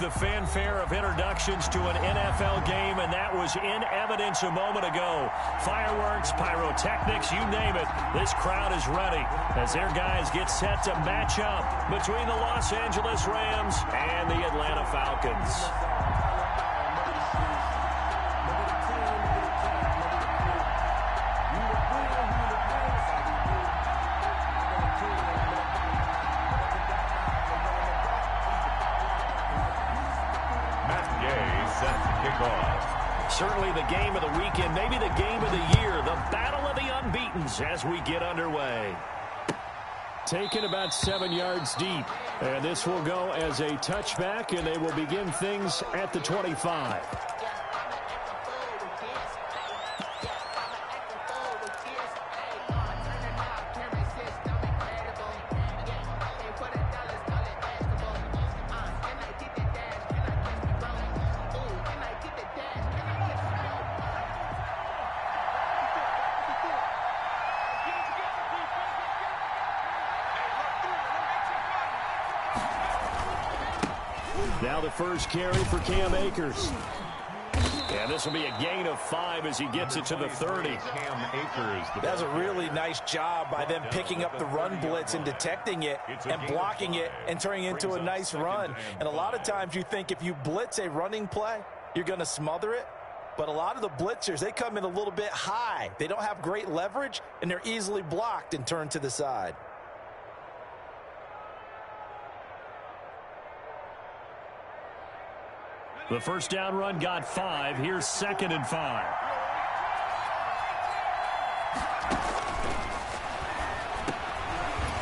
The fanfare of introductions to an NFL game, and that was in evidence a moment ago. Fireworks, pyrotechnics, you name it. This crowd is ready as their guys get set to match up between the Los Angeles Rams and the Atlanta Falcons. Certainly the game of the weekend, maybe the game of the year, the battle of the unbeatens as we get underway. Taken about 7 yards deep, and this will go as a touchback, and they will begin things at the 25. Now the first carry for Cam Akers. And this will be a gain of 5 as he gets it to the 30. That's a really nice job by them picking up the run blitz and detecting it and blocking it and turning it into a nice run. And a lot of times you think if you blitz a running play, you're going to smother it. But a lot of the blitzers, they come in a little bit high. They don't have great leverage, and they're easily blocked and turned to the side. The first down run got 5. Here's 2nd and 5.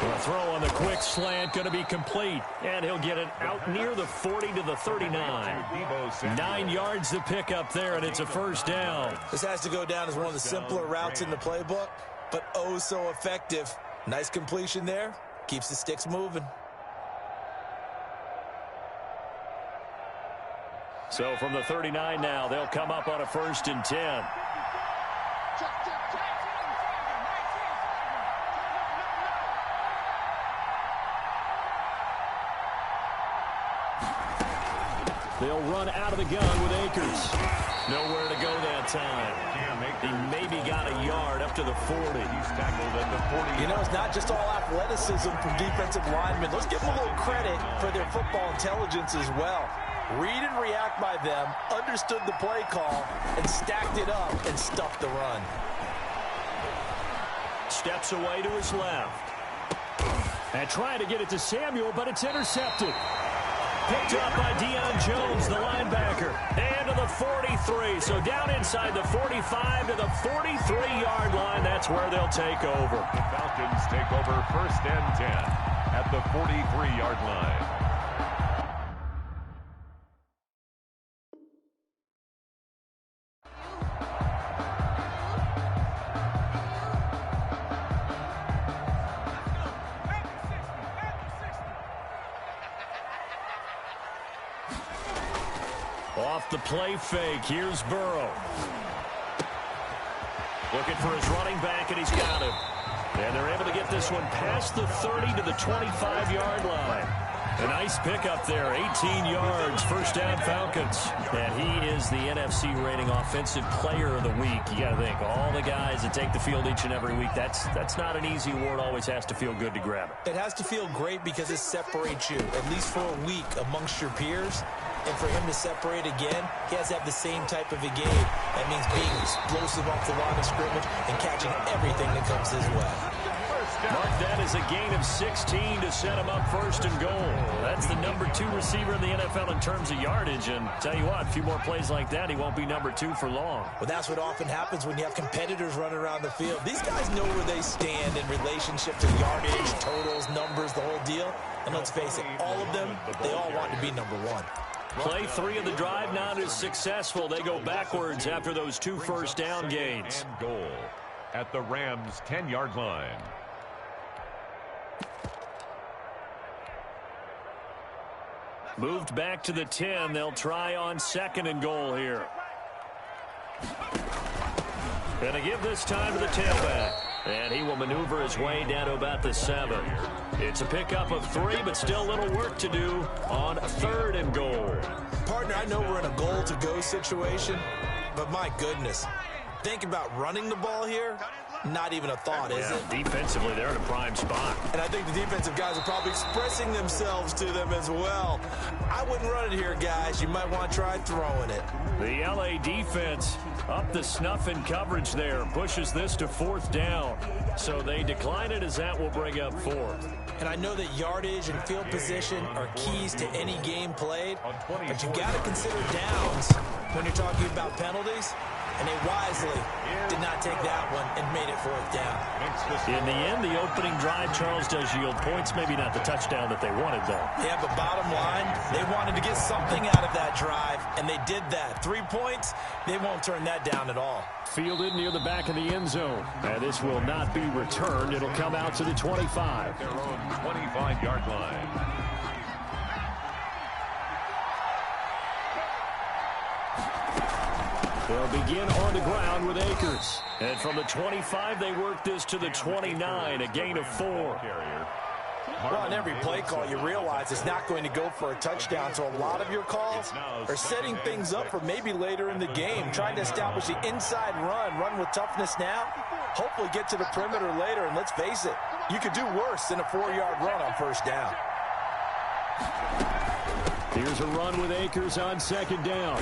The throw on the quick slant going to be complete. And he'll get it out near the 40 to the 39. 9 yards to pick up there, and it's a first down. This has to go down as one of the simpler routes in the playbook, but oh so effective. Nice completion there. Keeps the sticks moving. So from the 39 now, they'll come up on a 1st and 10. They'll run out of the gun with Akers. Nowhere to go that time. He maybe got a yard up to the 40. He's tackled at the 40. You know, it's not just all athleticism from defensive linemen. Let's give them a little credit for their football intelligence as well. Read and react by them, understood the play call, and stacked it up and stuffed the run. Steps away to his left. And trying to get it to Samuel, but it's intercepted. Picked up by Deion Jones, the linebacker. And to the 43. So down inside the 45 to the 43-yard line. That's where they'll take over. The Falcons take over 1st and 10 at the 43-yard line. Off the play fake, here's Burrow. Looking for his running back, and he's got him. And they're able to get this one past the 30 to the 25-yard line. A nice pickup there, 18 yards, first down Falcons. And he is the NFC rating offensive player of the week. You got to think, all the guys that take the field each and every week, that's not an easy award. Always has to feel good to grab it. It has to feel great because it separates you, at least for a week, amongst your peers. And for him to separate again, he has to have the same type of a game. That means being explosive off the line of scrimmage and catching everything that comes his way. Mark that as a gain of 16 to set him up 1st and goal. That's the number 2 receiver in the NFL in terms of yardage. And tell you what, a few more plays like that, he won't be number 2 for long. Well, that's what often happens when you have competitors running around the field. These guys know where they stand in relationship to yardage, totals, numbers, the whole deal. And let's face it, all of them, they all want to be number 1. Play 3 of the drive not as successful. They go backwards after those 2 first down gains. And goal at the Rams' 10-yard line. Moved back to the 10. They'll try on 2nd and goal here. And they give this time to the tailback. And he will maneuver his way down to about the 7. It's a pickup of 3, but still a little work to do on 3rd and goal. Partner, I know we're in a goal-to-go situation, but my goodness, think about running the ball here. Not even a thought, is it? Defensively, they're in a prime spot. And I think the defensive guys are probably expressing themselves to them as well. I wouldn't run it here, guys. You might want to try throwing it. The LA defense up the snuff in coverage there. Pushes this to 4th down. So they decline it as that will bring up 4th. And I know that yardage and field position are keys to any game played, but you got to consider downs when you're talking about penalties. And they wisely did not take that one and made it 4th down. In the end, the opening drive, Charles, does yield points. Maybe not the touchdown that they wanted, though. Yeah, but bottom line, they wanted to get something out of that drive, and they did that. 3 points, they won't turn that down at all. Fielded near the back of the end zone. And this will not be returned. It'll come out to the 25. Their own 25-yard line. They'll begin on the ground with Akers. And from the 25, they work this to the 29, a gain of 4. Well, on every play call, you realize it's not going to go for a touchdown, so a lot of your calls are setting things up for maybe later in the game, trying to establish the inside run with toughness now, hopefully get to the perimeter later, and let's face it, you could do worse than a 4-yard run on 1st down. Here's a run with Akers on 2nd down.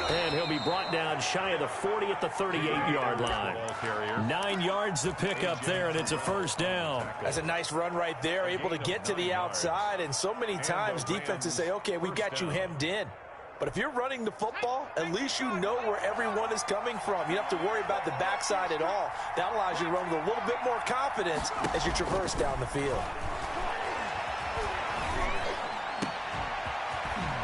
And he'll be brought down shy of the 40 at the 38-yard line. 9 yards to pick up there, and it's a 1st down. That's a nice run right there, able to get to the outside. And so many times defenses say, okay, we've got you hemmed in. But if you're running the football, at least you know where everyone is coming from. You don't have to worry about the backside at all. That allows you to run with a little bit more confidence as you traverse down the field.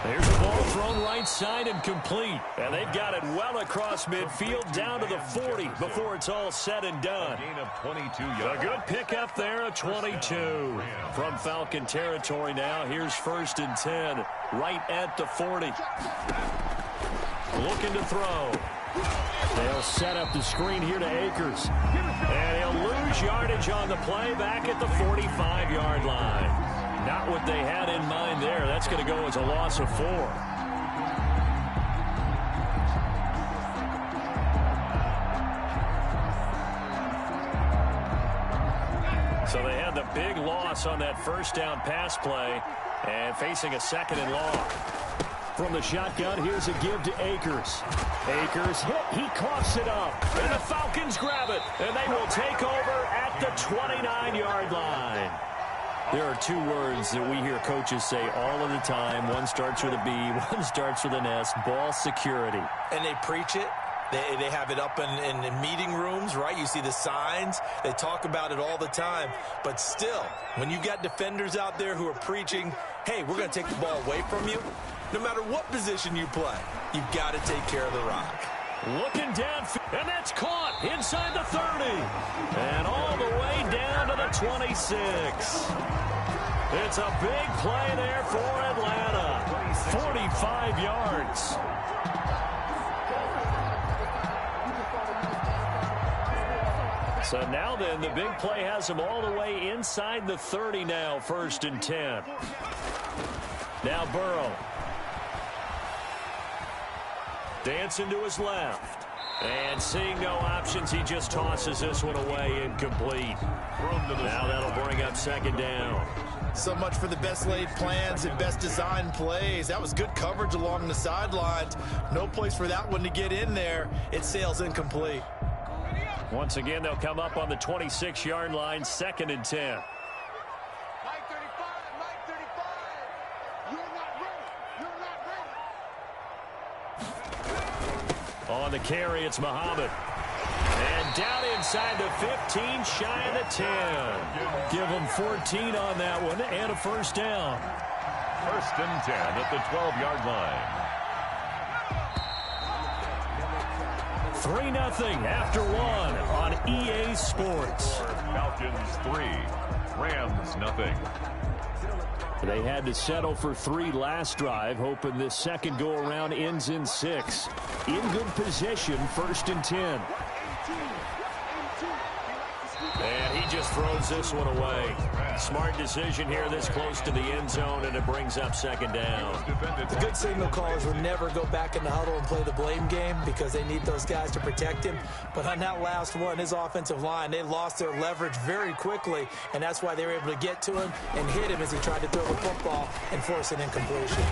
There's the ball thrown right side and complete. And they've got it well across midfield down to the 40 before it's all said and done. Gain of 22 yards. A good pickup there, a 22. From Falcon territory now, here's 1st and 10, right at the 40. Looking to throw. They'll set up the screen here to Akers. And he'll lose yardage on the play back at the 45-yard line. Not what they had in mind there. That's going to go as a loss of 4. So they had the big loss on that 1st down pass play and facing a 2nd and long. From the shotgun, here's a give to Akers. Akers hit. He coughs it up. And the Falcons grab it. And they will take over at the 29-yard line. There are 2 words that we hear coaches say all of the time. One starts with a B, one starts with an S, ball security. And they preach it. They have it up in meeting rooms, right? You see the signs. They talk about it all the time. But still, when you've got defenders out there who are preaching, hey, we're going to take the ball away from you, no matter what position you play, you've got to take care of the rock. Looking down, and that's caught inside the 30. And all the way down to the 26. It's a big play there for Atlanta. 45 yards. So now then, the big play has them all the way inside the 30 now, 1st and 10. Now Burrow. Dancing to his left. And seeing no options, he just tosses this one away incomplete. Now that'll bring up 2nd down. So much for the best laid plans and best designed plays. That was good coverage along the sidelines. No place for that one to get in there. It sails incomplete. Once again, they'll come up on the 26-yard line, 2nd and 10. On the carry, it's Muhammad. And down inside the 15, shy of the 10. Give them 14 on that one and a 1st down. 1st and 10 at the 12-yard line. 3-0 after 1 on EA Sports. Falcons 3, Rams 0. They had to settle for 3 last drive, hoping this second go-around ends in 6. In good position, 1st and 10. he just throws this one away. Smart decision here this close to the end zone, and it brings up second down. The good signal callers would never go back in the huddle and play the blame game because they need those guys to protect him. But on that last one, his offensive line, they lost their leverage very quickly, and that's why they were able to get to him and hit him as he tried to throw the football and force an incompletion.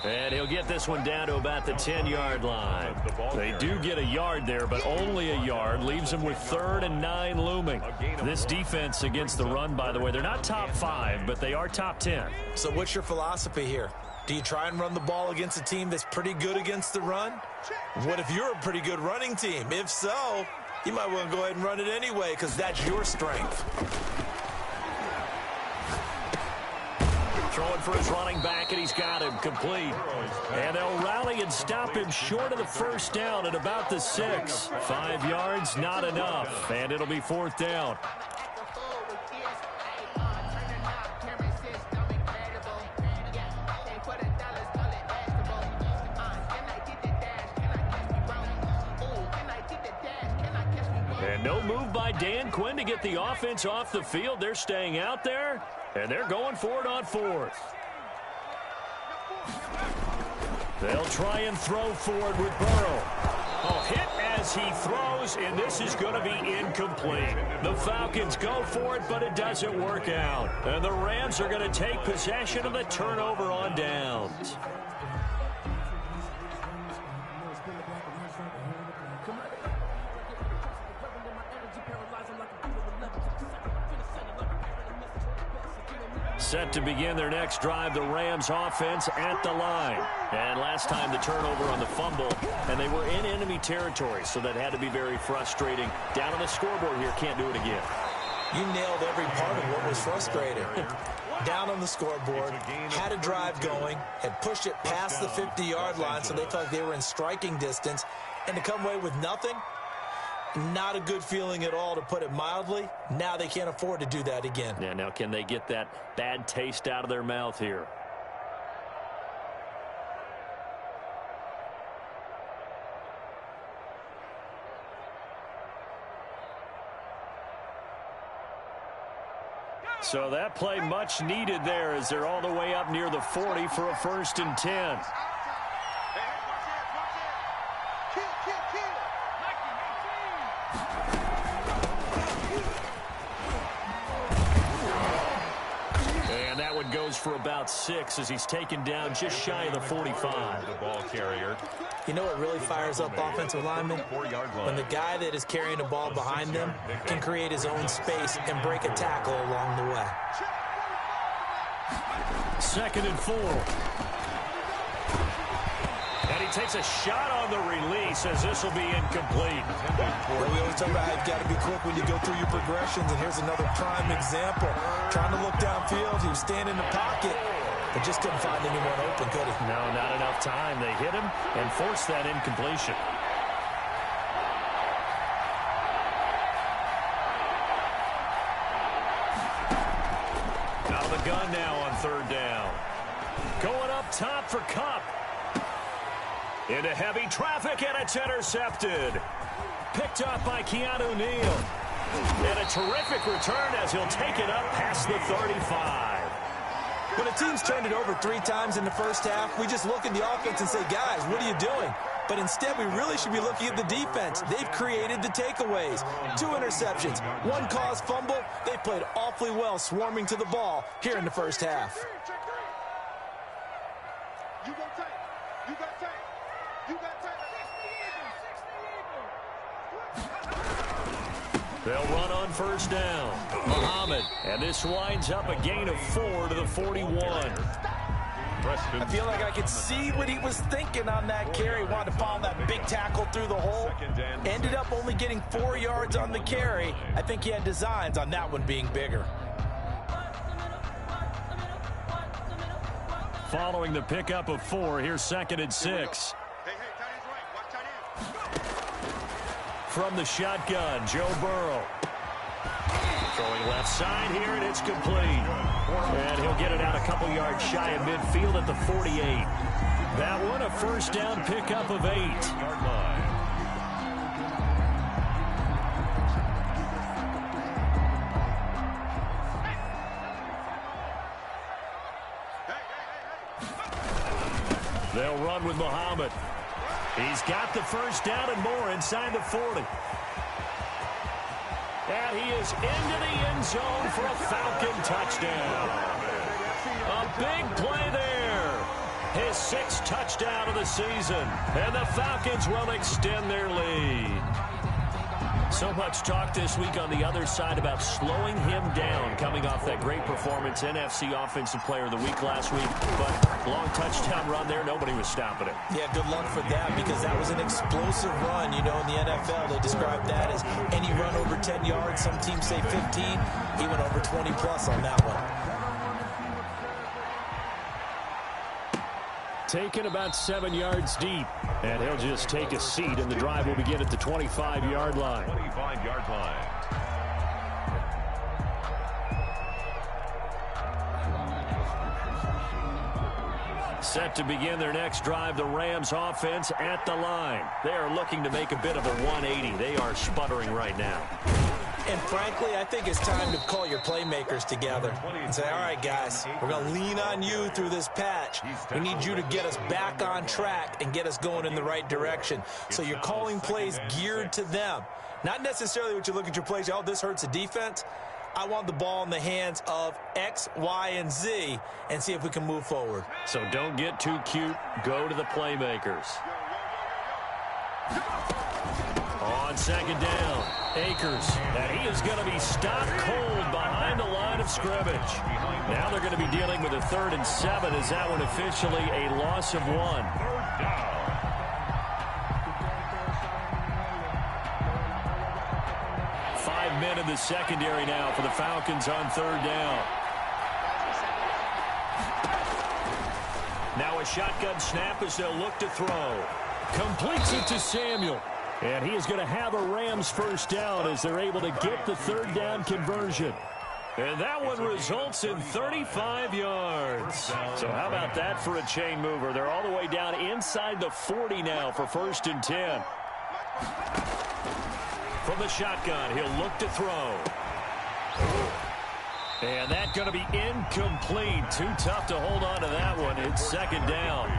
And he'll get this one down to about the 10-yard line. They do get a yard there, but only a yard. Leaves them with 3rd and 9 looming. This defense against the run, by the way, they're not top 5, but they are top 10. So what's your philosophy here? Do you try and run the ball against a team that's pretty good against the run? What if you're a pretty good running team? If so, you might want to go ahead and run it anyway because that's your strength. Throwing for his running back, and he's got him complete. And they'll rally and stop him short of the first down at about the 6. 5 yards, not enough. And it'll be 4th down. And no move by Dan Quinn to get the offense off the field. They're staying out there, and they're going for it on 4th. They'll try and throw forward with Burrow. Oh, hit as he throws, and this is going to be incomplete. The Falcons go for it, but it doesn't work out. And the Rams are going to take possession of the turnover on downs. Set to begin their next drive, the Rams offense at the line. And last time the turnover on the fumble, and they were in enemy territory, so that had to be very frustrating. Down on the scoreboard here, can't do it again. You nailed every part of what was frustrating. Down on the scoreboard, had a drive going, had pushed it past the 50-yard line so they felt like they were in striking distance, and to come away with nothing, not a good feeling at all, to put it mildly. Now they can't afford to do that again. Yeah, now can they get that bad taste out of their mouth here? So that play much needed there as they're all the way up near the 40 for a 1st and 10. Goes for about 6 as he's taken down just shy of the 45. The ball carrier. You know what really fires up offensive linemen? When the guy that is carrying the ball behind them can create his own space and break a tackle along the way. 2nd and 4. And he takes a shot on the release as this will be incomplete. Well, we always talk about how you've got to be quick when you go through your progressions, and here's another prime example. Trying to look downfield, he was standing in the pocket, but just couldn't find anyone open, could he? No, not enough time. They hit him and forced that incompletion. Out of the gun now on 3rd down. Going up top for Kupp. Into heavy traffic, and it's intercepted. Picked up by Keanu Neal. And a terrific return as he'll take it up past the 35. When a team's turned it over 3 times in the first half, we just look at the offense and say, guys, what are you doing? But instead, we really should be looking at the defense. They've created the takeaways. 2 interceptions, 1 caused fumble. They played awfully well swarming to the ball here in the first half. They'll run on 1st down. Muhammad, and this winds up a gain of 4 to the 41. I feel like I could see what he was thinking on that carry. Wanted to follow that big tackle through the hole. Ended up only getting 4 yards on the carry. I think he had designs on that one being bigger. Following the pickup of 4, here's 2nd and 6. From the shotgun, Joe Burrow. Throwing left side here, and it's complete. And he'll get it out a couple yards shy of midfield at the 48. That one a 1st down pickup of 8. They'll run with Muhammad. He's got the first down and more inside the 40. And he is into the end zone for a Falcon touchdown. A big play there. His 6th touchdown of the season. And the Falcons will extend their lead. So much talk this week on the other side about slowing him down coming off that great performance, NFC Offensive Player of the Week last week. But long touchdown run there, nobody was stopping it. Yeah, good luck for that because that was an explosive run. You know, in the NFL, they describe that as any run over 10 yards. Some teams say 15. He went over 20-plus on that one. Taken about 7 yards deep. And he'll just take a seat, and the drive will begin at the 25-yard line. 25-yard line. Set to begin their next drive, the Rams offense at the line. They are looking to make a bit of a 180. They are sputtering right now. And frankly, I think it's time to call your playmakers together and say, all right, guys, we're going to lean on you through this patch. We need you to get us back on track and get us going in the right direction. So you're calling plays geared to them. Not necessarily what you look at your plays, oh, this hurts the defense. I want the ball in the hands of X, Y, and Z and see if we can move forward. So don't get too cute. Go to the playmakers. On second down, Akers, and he is going to be stopped cold behind the line of scrimmage. Now they're going to be dealing with a 3rd and 7. Is that one officially a loss of 1? 3rd down. 5 men in the secondary now for the Falcons on 3rd down. Now a shotgun snap as they'll look to throw. Completes it to Samuel. And he is going to have a Rams first down as they're able to get the 3rd down conversion. And that one results in 35 yards. So how about that for a chain mover? They're all the way down inside the 40 now for 1st and 10. From the shotgun, he'll look to throw. And that's going to be incomplete. Too tough to hold on to that one. It's 2nd down.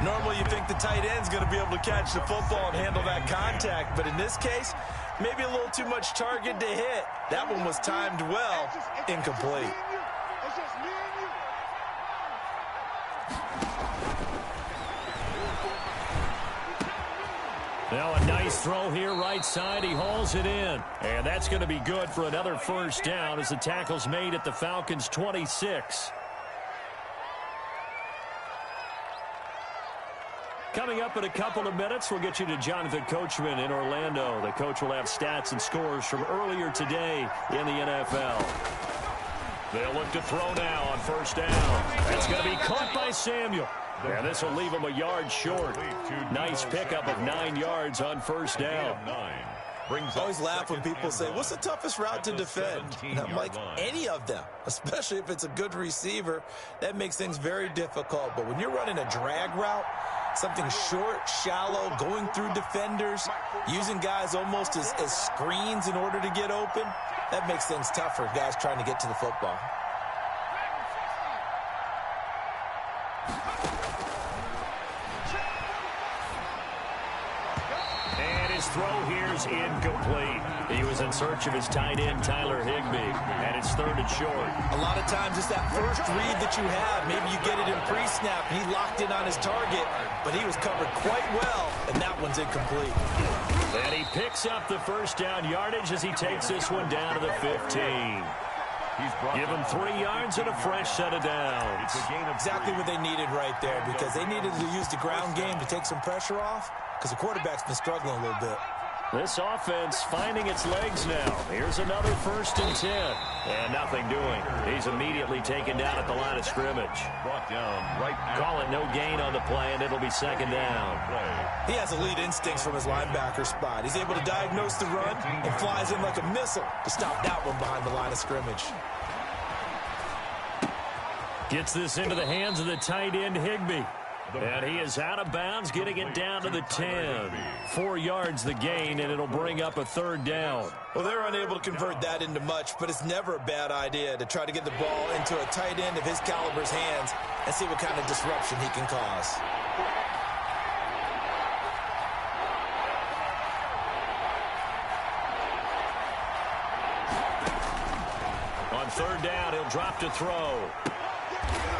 Normally you think the tight end's going to be able to catch the football and handle that contact, but in this case, maybe a little too much target to hit. That one was timed well, incomplete. Now a nice throw here right side. He hauls it in. And that's going to be good for another first down as the tackle's made at the Falcons' 26. Coming up in a couple of minutes, we'll get you to Jonathan Coachman in Orlando. The coach will have stats and scores from earlier today in the NFL. They'll look to throw now on 1st down. That's going to be caught by Samuel. And this will leave him a yard short. Nice pickup of 9 yards on 1st down. I always laugh when people say, what's the toughest route to defend? And I'm like, any of them, especially if it's a good receiver. That makes things very difficult. But when you're running a drag route, something short, shallow, going through defenders, using guys almost as screens in order to get open, that makes things tougher, guys trying to get to the football. And his throw here is incomplete. He was in search of his tight end, Tyler Higbee, and it's 3rd and short. A lot of times it's that first read that you have. Maybe you get it in pre-snap. He locked in on his target, but he was covered quite well, and that one's incomplete. And he picks up the first down yardage as he takes this one down to the 15. Give him 3 yards and a fresh set of downs. Exactly what they needed right there, because they needed to use the ground game to take some pressure off, because the quarterback's been struggling a little bit. This offense finding its legs now. Here's another 1st and 10. And nothing doing. He's immediately taken down at the line of scrimmage. Brought down right now. Call it no gain on the play, and it'll be 2nd down. He has elite instincts from his linebacker spot. He's able to diagnose the run and flies in like a missile to stop that one behind the line of scrimmage. Gets this into the hands of the tight end, Higbee. And he is out of bounds, getting it down to the 10. 4 yards the gain, and it'll bring up a 3rd down. Well, they're unable to convert that into much, but it's never a bad idea to try to get the ball into a tight end of his caliber's hands and see what kind of disruption he can cause. third down. He'll drop to throw.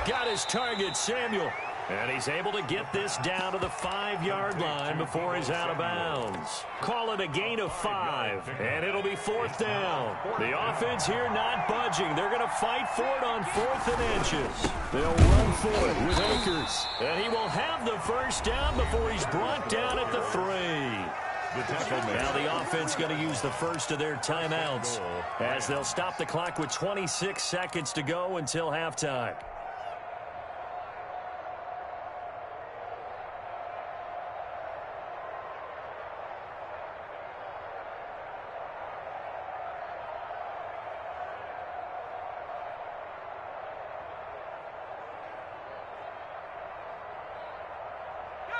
Got his target, Samuel. And he's able to get this down to the 5-yard line before he's out of bounds. Call it a gain of 5, and it'll be 4th down. The offense here not budging. They're going to fight for it on 4th and inches. They'll run for it with Akers. And he will have the first down before he's brought down at the 3. Now the offense going to use the first of their timeouts as they'll stop the clock with 26 seconds to go until halftime.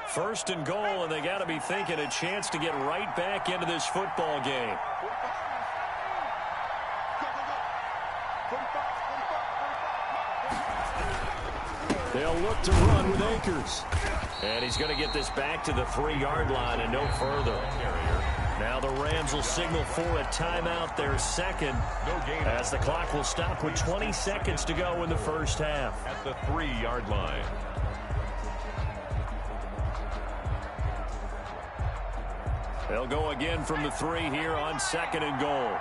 First and goal, and they got to be thinking a chance to get right back into this football game. They'll look to run with Akers. And he's going to get this back to the 3-yard line and no further. Now the Rams will signal for a timeout, their second, as the clock will stop with 20 seconds to go in the first half. At the 3-yard line. They'll go again from the 3 here on 2nd and goal.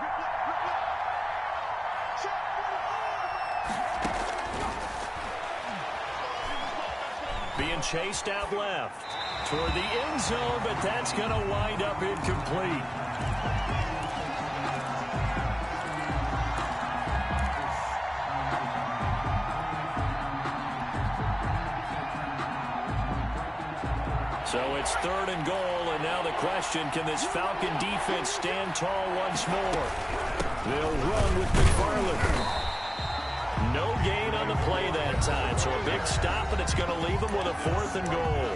Being chased out left toward the end zone, but that's going to wind up incomplete. So it's 3rd and goal, and now the question, can this Falcon defense stand tall once more? They'll run with McFarland. No gain on the play that time, so a big stop, and it's going to leave them with a 4th and goal.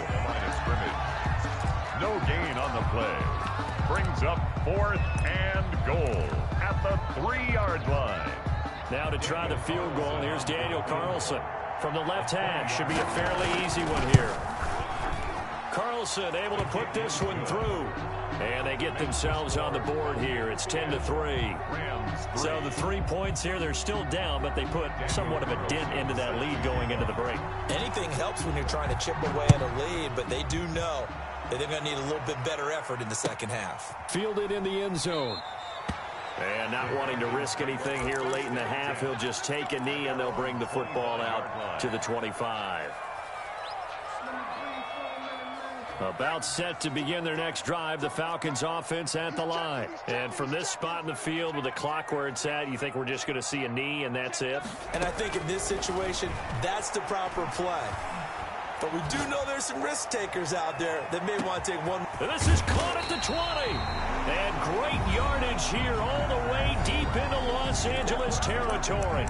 No gain on the play. Brings up 4th and goal at the 3-yard line. Now to try the field goal, and here's Daniel Carlson from the left hash. Should be a fairly easy one here. Carlson able to put this one through. And they get themselves on the board here. It's 10-3. So the 3 points here, they're still down, but they put somewhat of a dent into that lead going into the break. Anything helps when you're trying to chip away at a lead, but they do know that they're going to need a little bit better effort in the second half. Fielded in the end zone. And not wanting to risk anything here late in the half, he'll just take a knee, and they'll bring the football out to the 25. About set to begin their next drive, the Falcons offense at the line. And from this spot in the field with the clock where it's at, you think we're just going to see a knee and that's it? And I think in this situation, that's the proper play. But we do know there's some risk takers out there that may want to take one. This is caught at the 20. And great yardage here all the way deep into Los Angeles territory.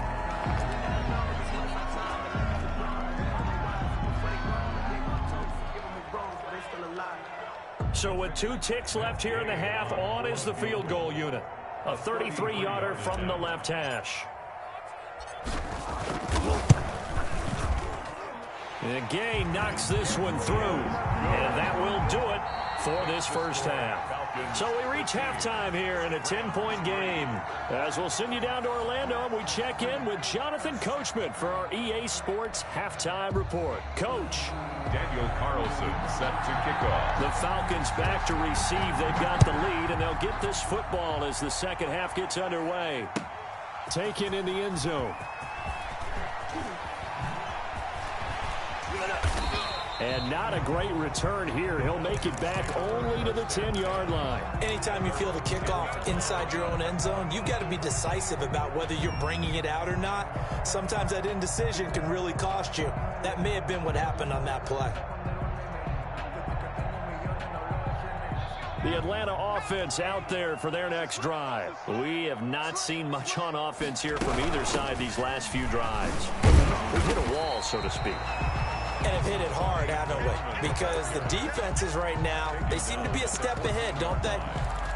So with 2 ticks left here in the half, on is the field goal unit. A 33-yarder from the left hash. And Gay knocks this one through. And that will do it for this first half. So we reach halftime here in a 10-point game. As we'll send you down to Orlando, we check in with Jonathan Coachman for our EA Sports Halftime Report. Coach. Daniel Carlson set to kick off. The Falcons back to receive. They've got the lead, and they'll get this football as the second half gets underway. Taken in the end zone. And not a great return here. He'll make it back only to the 10-yard line. Anytime you feel the kickoff inside your own end zone, you've got to be decisive about whether you're bringing it out or not. Sometimes that indecision can really cost you. That may have been what happened on that play. The Atlanta offense out there for their next drive. We have not seen much on offense here from either side these last few drives. We've hit a wall, so to speak. And have hit it hard, haven't we? Because the defenses right now, they seem to be a step ahead, don't they?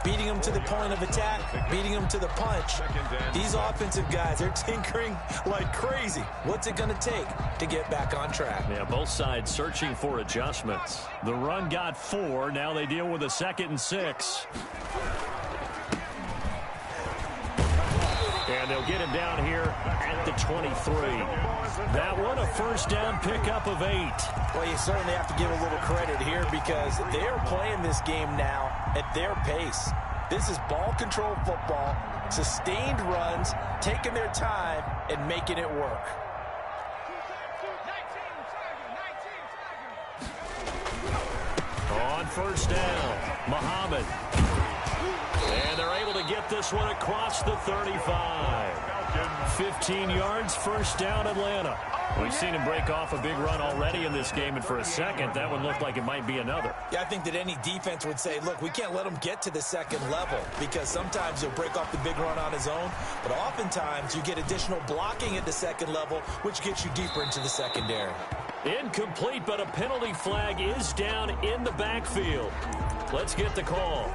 Beating them to the point of attack, beating them to the punch. These offensive guys, they're tinkering like crazy. What's it going to take to get back on track? Yeah, both sides searching for adjustments. The run got 4. Now they deal with a 2nd and 6. And they'll get him down here at the 23. That one, a first down pickup of 8. Well, you certainly have to give a little credit here because they're playing this game now at their pace. This is ball control football, sustained runs, taking their time and making it work. On first down, Muhammad. And they're able to get this one across the 35. 15 yards, first down, Atlanta. We've seen him break off a big run already in this game, and for a second, that one looked like it might be another. Yeah, I think that any defense would say, look, we can't let him get to the second level because sometimes he'll break off the big run on his own, but oftentimes you get additional blocking at the second level, which gets you deeper into the secondary. Incomplete, but a penalty flag is down in the backfield. Let's get the call.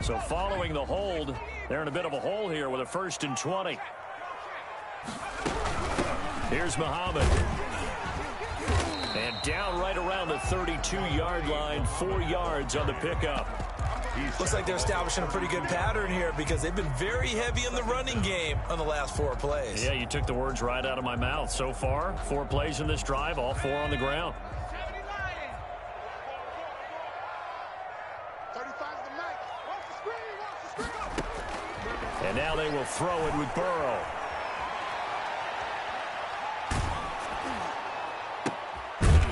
So following the hold, they're in a bit of a hole here with a 1st and 20. Here's Muhammad. And down right around the 32-yard line, 4 yards on the pickup. Looks like they're establishing a pretty good pattern here because they've been very heavy in the running game on the last 4 plays. Yeah, you took the words right out of my mouth. So far, 4 plays in this drive, all 4 on the ground. And now they will throw it with Burrow.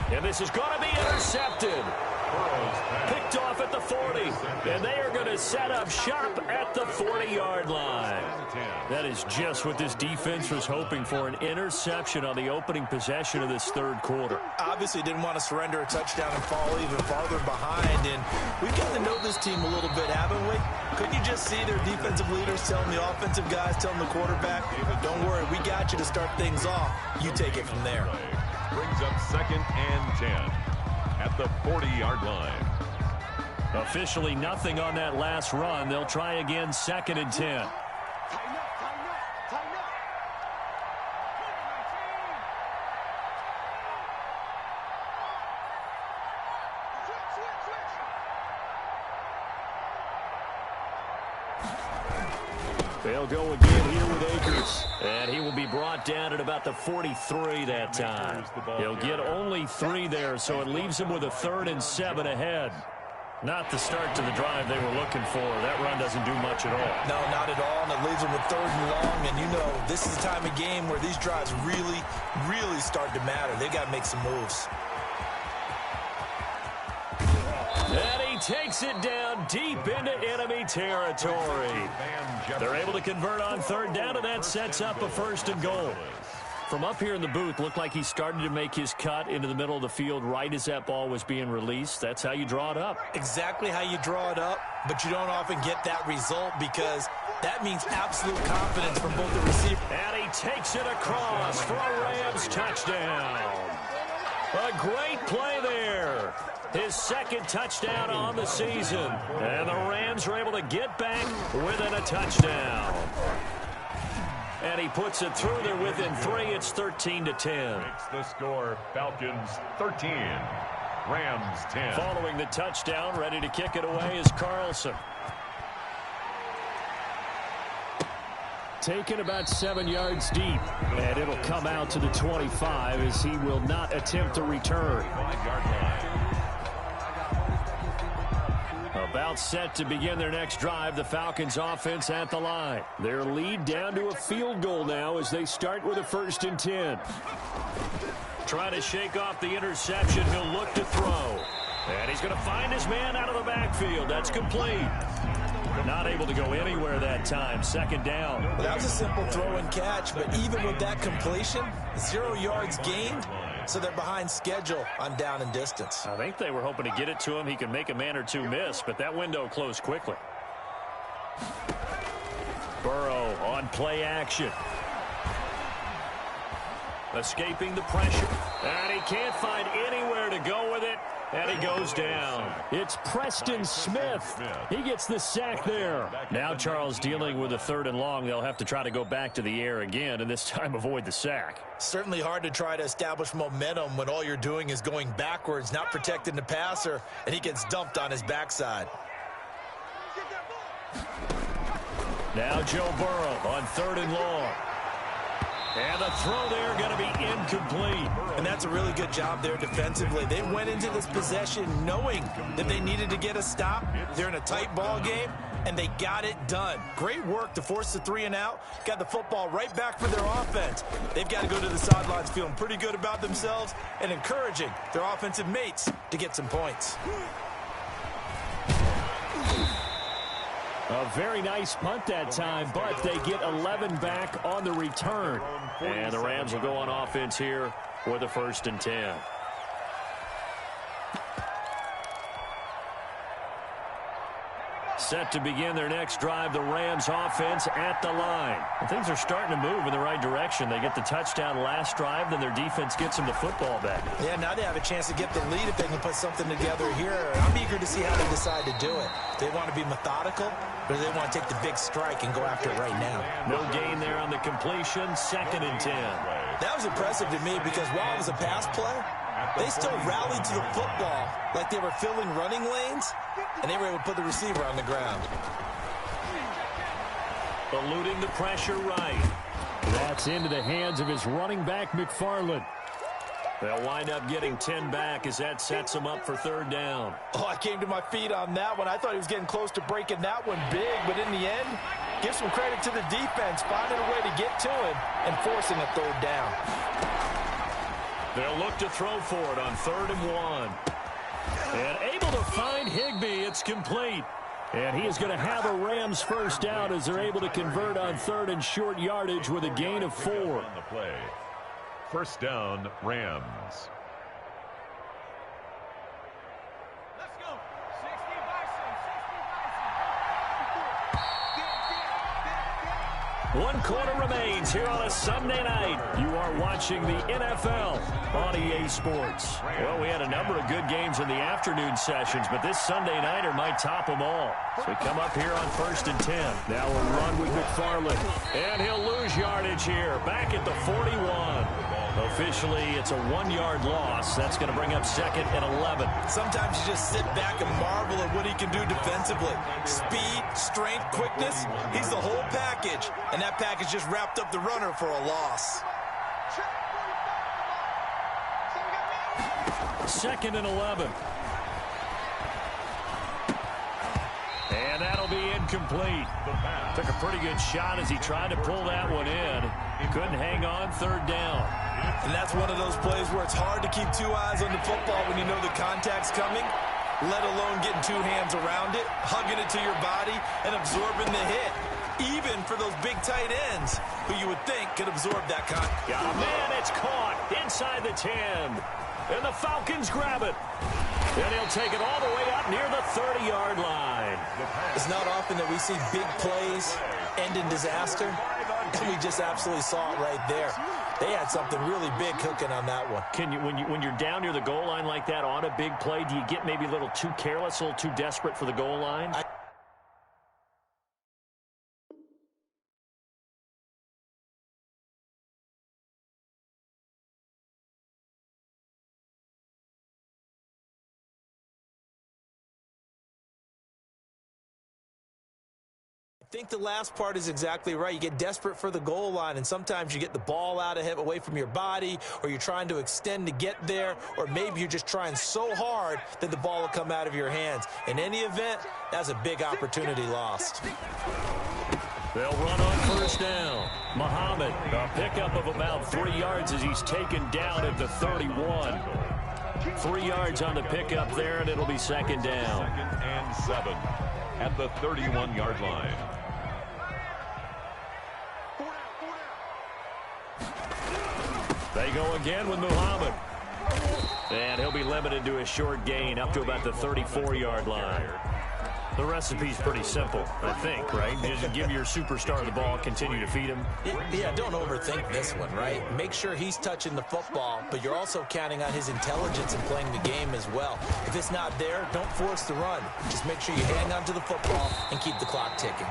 And this is going to be intercepted. Picked off at the 40. And they are going to set up shop at the 40-yard line. That is just what this defense was hoping for, an interception on the opening possession of this third quarter. Obviously didn't want to surrender a touchdown and fall even farther behind. And we've got to know this team a little bit, haven't we? Couldn't you just see their defensive leaders telling the offensive guys, telling the quarterback, don't worry, we got you to start things off. You take it from there. Brings up 2nd and 10 at the 40-yard line. Officially nothing on that last run. They'll try again, 2nd and 10. They'll go again here with Akers. And he will be brought down at about the 43 that time. He'll get only 3 there, so it leaves him with a 3rd and 7 ahead. Not the start to the drive they were looking for. That run doesn't do much at all. No, not at all, and it leaves them with 3rd and long. And you know, this is the time of game where these drives really, really start to matter. They got to make some moves. And he takes it down deep into enemy territory. They're able to convert on 3rd down, and that sets up a 1st and goal. From up here in the booth, looked like he started to make his cut into the middle of the field right as that ball was being released. That's how you draw it up. Exactly how you draw it up, but you don't often get that result because that means absolute confidence from both the receiver. And he takes it across for a Rams touchdown. A great play there. His 2nd touchdown on the season. And the Rams are able to get back within a touchdown. And he puts it through there within 3. It's 13-10. Makes the score Falcons 13, Rams 10. Following the touchdown, ready to kick it away is Carlson. Taken about 7 yards deep. And it'll come out to the 25 as he will not attempt a return. 5-yard line. About set to begin their next drive, the Falcons offense at the line. Their lead down to a field goal now as they start with a 1st and 10. Trying to shake off the interception, he'll look to throw. And he's going to find his man out of the backfield. That's complete. Not able to go anywhere that time. 2nd down. Well, that was a simple throw and catch, but even with that completion, 0 yards gained. So they're behind schedule on down and distance. I think they were hoping to get it to him. He could make a man or 2 miss, but that window closed quickly. Burrow on play action. Escaping the pressure. And he can't find anywhere to go with it. And he goes down. It's Preston Smith. He gets the sack there. Now Charles dealing with a 3rd and long. They'll have to try to go back to the air again, and this time avoid the sack. Certainly hard to try to establish momentum when all you're doing is going backwards, not protecting the passer, and he gets dumped on his backside. Now Joe Burrow on 3rd and long. And the throw there going to be incomplete. And that's a really good job there defensively. They went into this possession knowing that they needed to get a stop. They're in a tight ball game, and they got it done. Great work to force the 3 and out. Got the football right back for their offense. They've got to go to the sidelines feeling pretty good about themselves and encouraging their offensive mates to get some points. A very nice punt that time, but they get 11 back on the return. And the Rams will go on offense here for the 1st and 10. Set to begin their next drive, the Rams offense at the line. And things are starting to move in the right direction. They get the touchdown last drive, then their defense gets them the football back. Yeah, now they have a chance to get the lead if they can put something together here. I'm eager to see how they decide to do it. They want to be methodical, or they want to take the big strike and go after it right now. No gain there on the completion, 2nd and 10. That was impressive to me because while it was a pass play, they still rallied to the football like they were filling running lanes, and they were able to put the receiver on the ground. Eluding the pressure right. That's into the hands of his running back, McFarland. They'll wind up getting 10 back as that sets them up for 3rd down. Oh, I came to my feet on that one. I thought he was getting close to breaking that one big, but in the end, give some credit to the defense, finding a way to get to him and forcing a 3rd down. They'll look to throw for it on 3rd and 1. And able to find Higbee. It's complete. And he is going to have a Rams 1st down as they're able to convert on 3rd and short yardage with a gain of 4. On the play. 1st down, Rams. Let's go. 60 Bison. 1 quarter remains here on a Sunday night. You are watching the NFL on EA Sports. Well, we had a number of good games in the afternoon sessions, but this Sunday nighter might top them all. So we come up here on 1st and 10. Now we'll run with McFarland. And he'll lose yardage here. Back at the 41. Officially, it's a 1-yard loss. That's going to bring up 2nd and 11. Sometimes you just sit back and marvel at what he can do defensively. Speed, strength, quickness. He's the whole package. And that package just wrapped up the runner for a loss. 2nd and 11. And that'll be incomplete. Took a pretty good shot as he tried to pull that one in. Couldn't hang on, 3rd down. And that's one of those plays where it's hard to keep 2 eyes on the football when you know the contact's coming, let alone getting 2 hands around it, hugging it to your body, and absorbing the hit. Even for those big tight ends who you would think could absorb that contact. Oh, man, it's caught inside the 10. And the Falcons grab it. And he'll take it all the way up near the 30-yard line. It's not often that we see big plays end in disaster, and we just absolutely saw it right there. They had something really big cooking on that one. Can you, when you're down near the goal line like that on a big play, do you get maybe a little too careless, a little too desperate for the goal line? I think the last part is exactly right. You get desperate for the goal line, and sometimes you get the ball out of him, away from your body, or you're trying to extend to get there, or maybe you're just trying so hard that the ball will come out of your hands. In any event, that's a big opportunity lost. They'll run on 1st down. Muhammad, a pickup of about 3 yards as he's taken down at the 31. 3 yards on the pickup there, and it'll be 2nd down. 2nd and 7 at the 31-yard line. They go again with Muhammad. And he'll be limited to a short gain up to about the 34-yard line. The recipe's pretty simple, I think, right? Just give your superstar the ball, continue to feed him. Yeah, don't overthink this one, right? Make sure he's touching the football, but you're also counting on his intelligence in playing the game as well. If it's not there, don't force the run. Just make sure you hang on to the football and keep the clock ticking.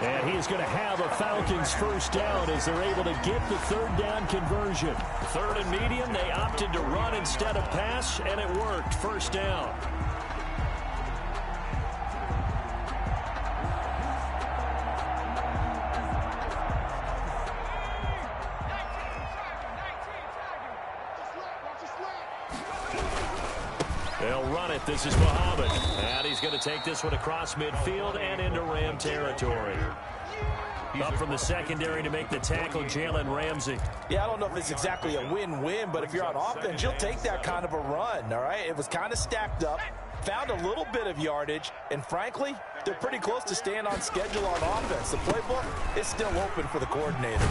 And he is going to have a Falcons first down as they're able to get the third down conversion. Third and medium, they opted to run instead of pass, and it worked. First down. They'll run it. This is Muhammad. And he's going to take this one across midfield and into Ram territory. Up from the secondary to make the tackle, Jalen Ramsey. Yeah, I don't know if it's exactly a win-win, but if you're on offense, you'll take that kind of a run, all right? It was kind of stacked up, found a little bit of yardage, and frankly, they're pretty close to staying on schedule on offense. The playbook is still open for the coordinator.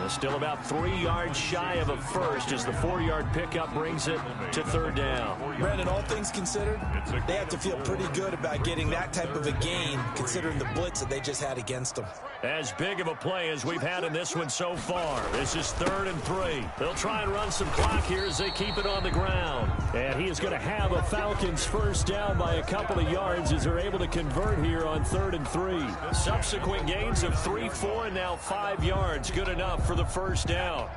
Still about 3 yards shy of a first as the 4-yard pickup brings it to third down. Brandon, all things considered, they have to feel pretty good about getting that type of a gain considering the blitz that they just had against them. As big of a play as we've had in this one so far. This is 3rd and 3. They'll try and run some clock here as they keep it on the ground. And he is going to have a Falcons first down by a couple of yards as they're able to convert here on 3rd and 3. Subsequent gains of 3, 4, and now 5 yards. Good enough for the first down.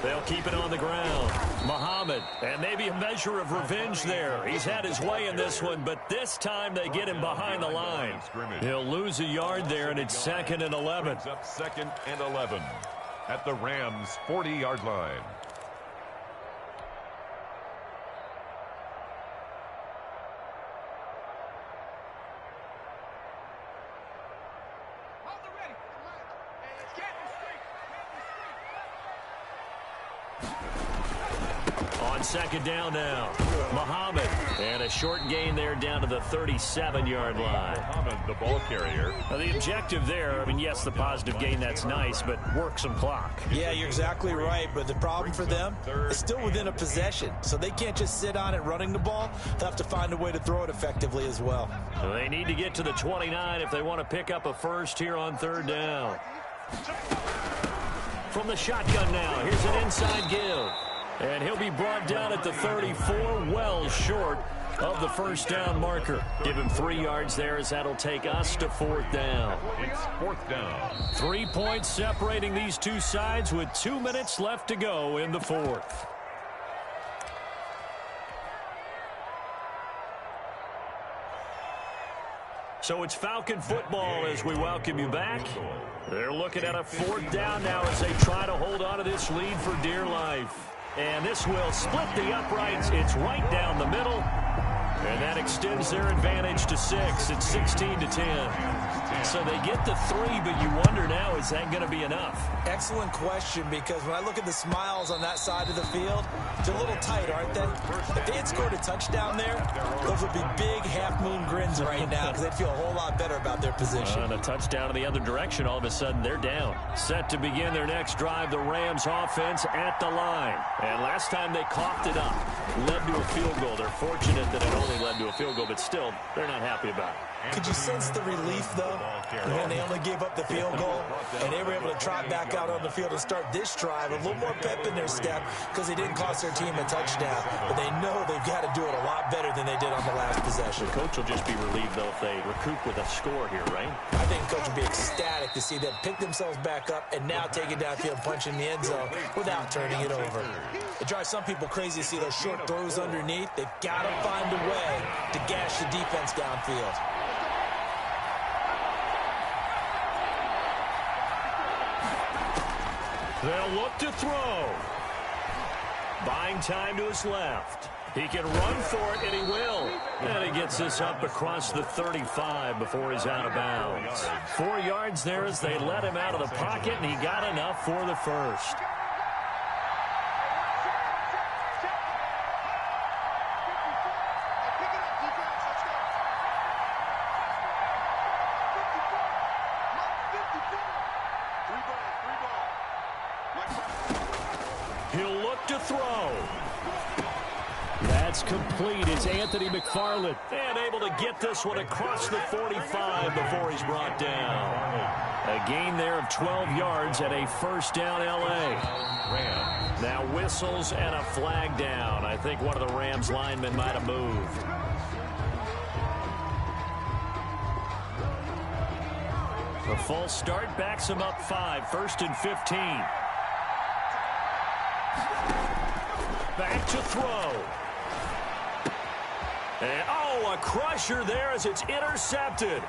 They'll keep it on the ground. Muhammad, and maybe a measure of revenge there. He's had his way in this one, but this time they get him behind the line. He'll lose a yard there, and it's 2nd and 11. Up 2nd and 11 at the Rams' 40-yard line. On 2nd down now, Muhammad, and a short gain there down to the 37-yard line. Muhammad, the ball carrier. Now, the objective there, I mean, yes, the positive gain, that's nice, but work some clock. Yeah, you're exactly right, but the problem for them is still within a possession, so they can't just sit on it running the ball. They'll have to find a way to throw it effectively as well. They need to get to the 29 if they want to pick up a first here on 3rd down. From the shotgun now, here's an inside give. And he'll be brought down at the 34, well short of the first down marker. Give him 3 yards there as that'll take us to 4th down. It's 4th down. 3 points separating these two sides with 2 minutes left to go in the 4th. So it's Falcon football as we welcome you back. They're looking at a 4th down now as they try to hold on to this lead for dear life. And this will split the uprights. It's right down the middle. And that extends their advantage to 6. It's 16 to 10. So they get the 3, but you wonder now, is that going to be enough? Excellent question, because when I look at the smiles on that side of the field, they're a little tight, aren't they? If they had scored a touchdown there, those would be big half-moon grins right now because they'd feel a whole lot better about their position. And a touchdown in the other direction, all of a sudden they're down. Set to begin their next drive, the Rams offense at the line. And last time they coughed it up, led to a field goal. They're fortunate that it only led to a field goal, but still, they're not happy about it. Could you sense the relief, though, when they only gave up the field goal and they were able to trot back out on the field and start this drive, a little more pep in their step because they didn't cost their team a touchdown, but they know they've got to do it a lot better than they did on the last possession. The coach will just be relieved, though, if they recoup with a score here, right? I think the coach will be ecstatic to see them pick themselves back up and now take it downfield, punch in the end zone without turning it over. It drives some people crazy to see those short throws underneath. They've got to find a way to gash the defense downfield. They'll look to throw. Buying time to his left. He can run for it, and he will. And he gets this up across the 35 before he's out of bounds. 4 yards there as they let him out of the pocket, and he got enough for the first. He'll look complete. It's Anthony McFarland. And able to get this one across the 45 before he's brought down. A gain there of 12 yards and a first down L.A. Now whistles and a flag down. I think one of the Rams linemen might have moved. The false start backs him up 5, 1st and 15. Back to throw. And, oh, a crusher there as it's intercepted.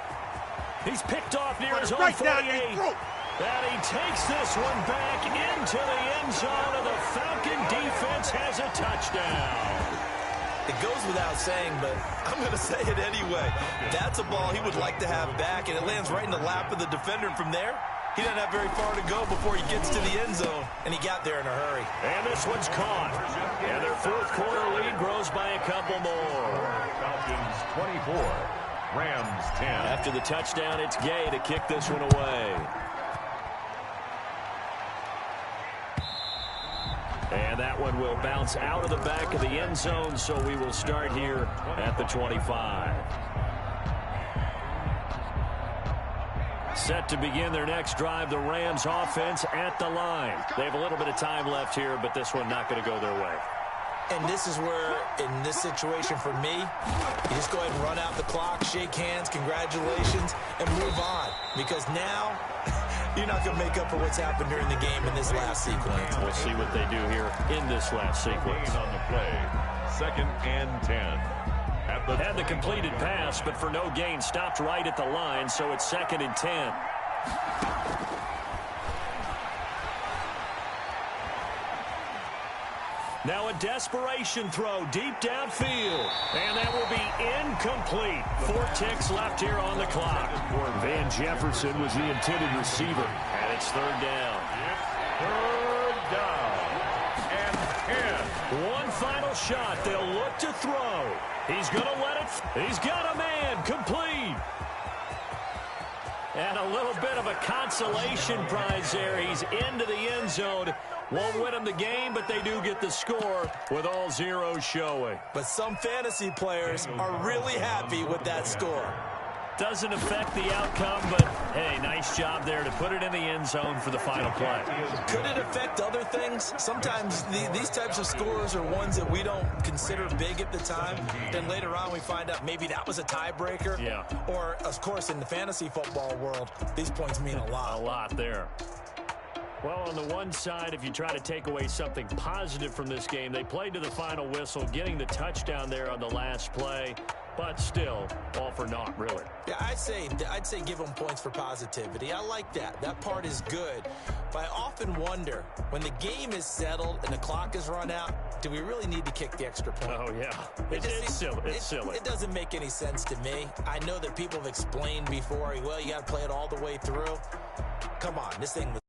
He's picked off near his own 48. And he takes this one back into the end zone, and the Falcon defense has a touchdown. It goes without saying, but I'm going to say it anyway. That's a ball he would like to have back, and it lands right in the lap of the defender from there. He doesn't have very far to go before he gets to the end zone, and he got there in a hurry. And this one's caught. And their fourth quarter lead grows by a couple more. Falcons 24, Rams 10. After the touchdown, it's Gay to kick this one away. And that one will bounce out of the back of the end zone, so we will start here at the 25. Set to begin their next drive, the Rams offense at the line. They have a little bit of time left here, but this one not going to go their way. And this is where, in this situation for me, you just go ahead and run out the clock, shake hands, congratulations, and move on. Because now, you're not going to make up for what's happened during the game in this last sequence. We'll see what they do here in this last sequence. On the play, 2nd and 10. Had the completed pass, but for no gain, stopped right at the line, so it's 2nd and 10. Now a desperation throw deep downfield, and that will be incomplete. 4 ticks left here on the clock. Van Jefferson was the intended receiver, and it's 3rd down. Third down and 10. One final shot. They'll look to throw. He's going to let it. He's got a man. Complete. And a little bit of a consolation prize there. He's into the end zone. Won't win them the game, but they do get the score with all zeros showing. But some fantasy players are really happy with that score. Doesn't affect the outcome, but, hey, nice job there to put it in the end zone for the final play. Could it affect other things? Sometimes these types of scores are ones that we don't consider big at the time. Then later on we find out maybe that was a tiebreaker. Yeah. Or, of course, in the fantasy football world, these points mean a lot. A lot there. Well, on the one side, if you try to take away something positive from this game, they played to the final whistle, getting the touchdown there on the last play. But still, all for naught, really. Yeah, I'd say give them points for positivity. I like that. That part is good. But I often wonder, when the game is settled and the clock is run out, do we really need to kick the extra point? Oh, yeah. It's silly. It's silly. It doesn't make any sense to me. I know that people have explained before, well, you got to play it all the way through. Come on, this thing was